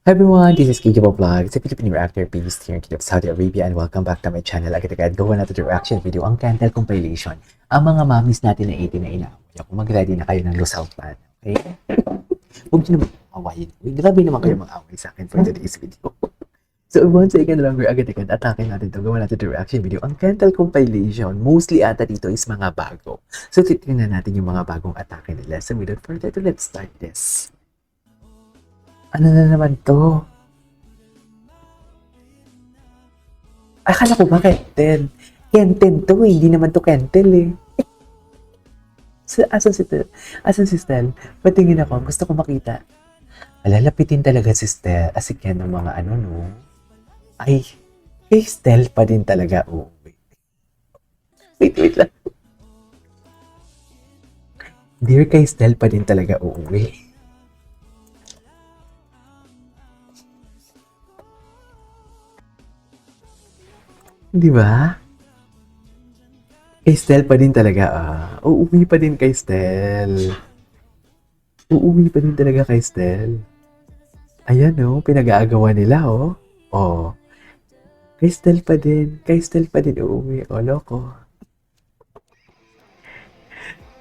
Hi everyone, this is Kikibo Vlogs, a Filipino reactor based here in Kingdom of Saudi Arabia, and welcome back to my channel. Agad-agad, gawa natin the reaction video, ang Candle compilation. Ang mga mommies natin na 18 na inaaway ako, mag-ready na kayo ng Lusaw plan. Okay? Huwag nyo naman awayin. Grabe naman kayo mag-away sa akin for today's video. So once again, longer agad-agad, atake natin to, gawa natin the reaction video, ang Candle compilation. Mostly ata dito is mga bago. So titignan natin yung mga bagong atake nila. So without further ado, let's start this. Ano na naman to? Akala ko ba Kenten? Kenten to eh. Hindi naman to Kentel eh. Asan si Stel? Patingin ako. Gusto ko makita. Alalapitin talaga si Stel. Si Ken ng mga ano no. Ay, kay Stel pa din talaga. Oh, wait lang. Dear, kay Stel pa din talaga uuwi. Di ba? Kay Stel pa din talaga, uuwi pa din kay Stel. Uuwi pa din talaga kay Stel. Ayan, oh, pinag-aagawa nila, oh. Oh. Kay Stel pa din uuwi. Oh, loko.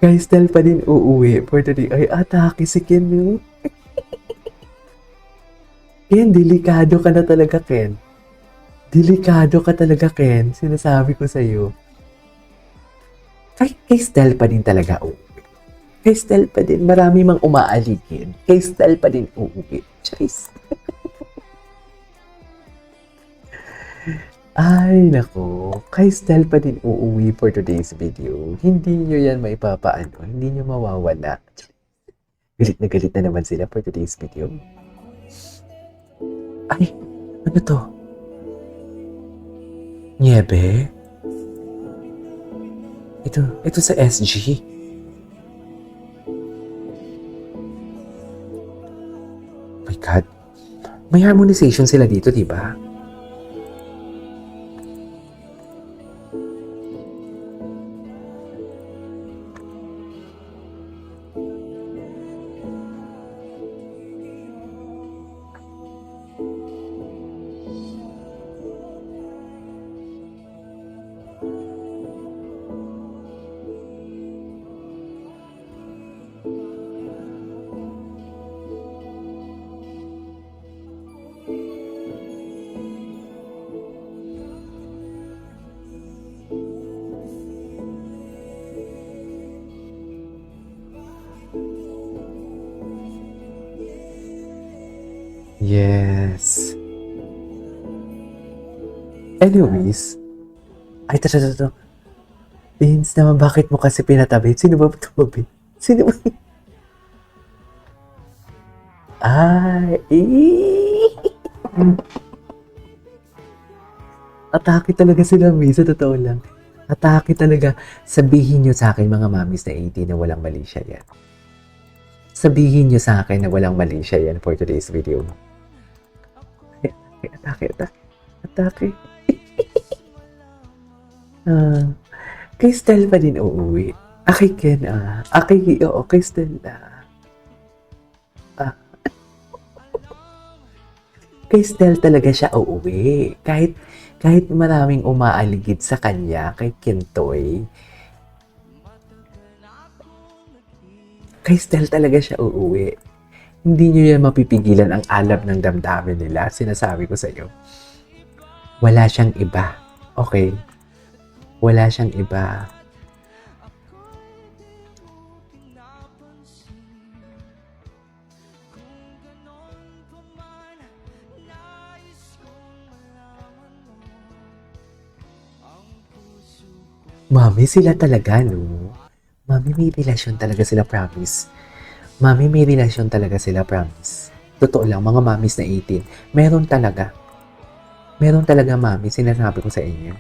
Kay Stel pa din uuwi. For today, ay, atake si Ken, oh. Ken, delikado ka na talaga, Ken. Delikado ka talaga, Ken. Sinasabi ko sa'yo. Kay Stel pa din talaga uuwi. Kay Stel pa din. Marami mang umaaligid. Kay Stel pa din uuwi. Charis. Ay, nako. Kay Stel pa din uuwi for today's video. Hindi nyo yan maipapaano. Hindi nyo mawawala. Galit na naman sila for today's video. Ay, ano to? Niebe? Ito sa SG. My God. May harmonization sila dito, di ba? Yes. Anyways, ay, ito. Vince naman, bakit mo kasi pinatabi? Sino ba tumabi? Sino ba? Ay, atake talaga sila, May. Sa totoo lang. Atake talaga. Sabihin nyo sa akin, mga mamis na 80, na walang mali siya yan. Sabihin nyo sa akin na walang mali siya yan for today's video. Atake. Kay Stel pa din uuwi. Kay Ken, kay Stel, kay Stel talaga siya uuwi. Kahit maraming umaaligid sa kanya, kay Kentoy, kay Stel talaga siya uuwi. Hindi nyo yan mapipigilan ang alab ng damdamin nila. Sinasabi ko sa iyo. Wala siyang iba. Okay? Wala siyang iba. Mami, sila talaga, no? Mami, may relasyon talaga sila, promise. Mami, may relasyon talaga sila, promise. Totoo lang, mga mamis na 18. Meron talaga. Meron talaga, mami. Sinasabi ko sa inyo.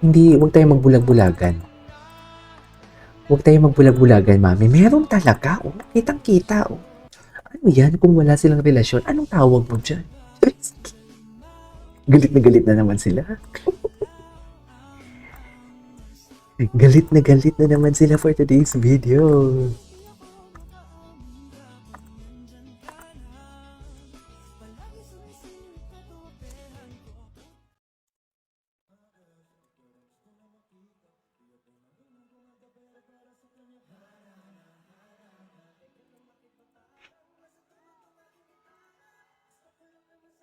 Hindi, huwag tayong magbulag-bulagan. Huwag tayong magbulag-bulagan, mami. Meron talaga, oh. Kitang-kita, oh. Ano yan kung wala silang relasyon? Anong tawag mo dyan? Galit na naman sila. Galit na naman sila for today's video.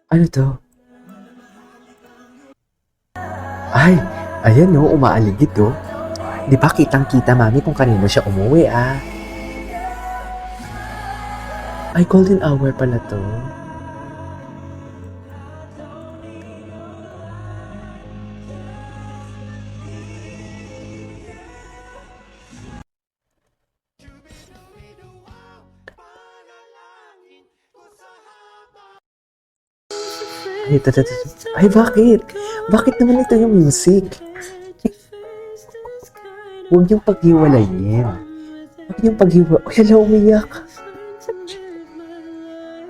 Ano to? Ay, ayan no, umaaligid oh. Di ba kitang-kita mami kung kanino siya umuwi ah. Ay, golden hour pala to. Ay, ay, bakit? Bakit naman ito yung music? Huwag yung paghiwalayin. Huwag yung paghiwalay. Ay, hala, umiyak.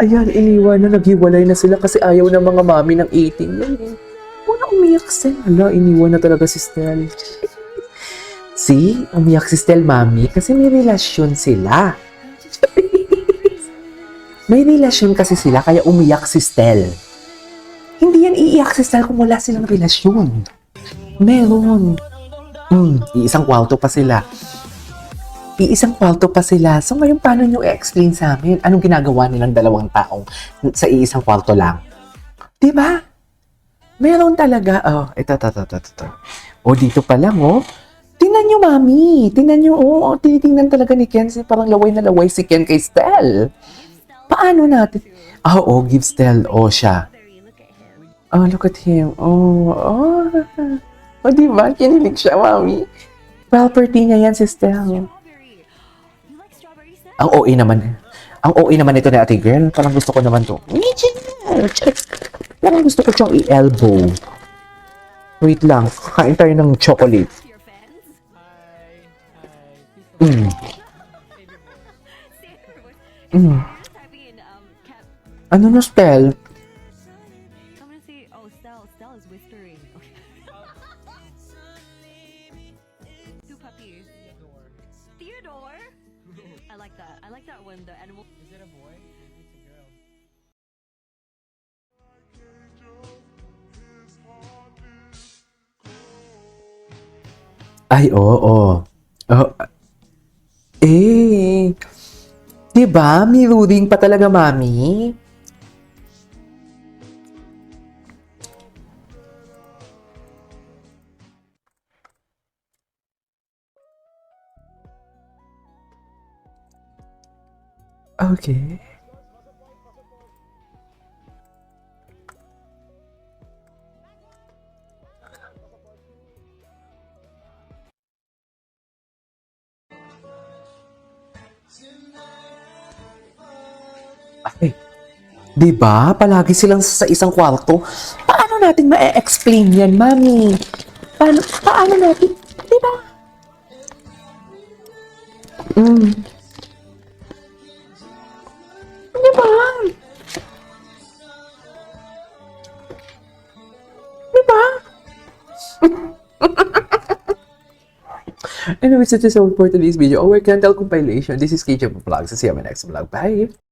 Ayan, iniwan na, naghiwalay na sila kasi ayaw ng mga mami ng 18 yan eh. Huwag na umiyak, Stel. Hala, iniwan na talaga si Stel. See? Umiyak si Stel, mami, kasi may relasyon sila. May relasyon kasi sila, kaya umiyak si Stel. Hindi yan iiyak si Stel kung wala silang relasyon. Meron. Iisang kwarto pa sila. So ngayon, paano nyo i-explain sa amin? Anong ginagawa nilang dalawang taong sa iisang kwarto lang? Diba? Meron talaga. Oh, ito. Oh, dito pa lang, oh. Tingnan nyo, mami. Tingnan nyo, oh. Tinitingnan talaga ni Ken. Parang laway na laway si Ken kay Stel. Paano natin? Oh, give Stel. Oh, siya. Oh, look at him. Oh, diba? Kinilig siya, mami. Property niya yan, si Stel. Ang OA naman. Ang OA naman ito na ate girl. Parang gusto ko naman to. Parang gusto ko siyang i-elbow. Wait lang. Kakain tayo ng chocolate. Ano na spell? Theodore? I like that one. The animal. Is it a boy? It's a girl. Ay, oo. Oh, eh. Diba? Mirroring pa talaga, mami. Okay. Ay, diba? Palagi silang sa isang kwarto. Paano natin ma-explain yan, mami? Paano natin? Diba? Diba? Diba? Anyways, it is all for today's video. Our Candle compilation. This is KJ Vlogs. See you on my next vlog. Bye!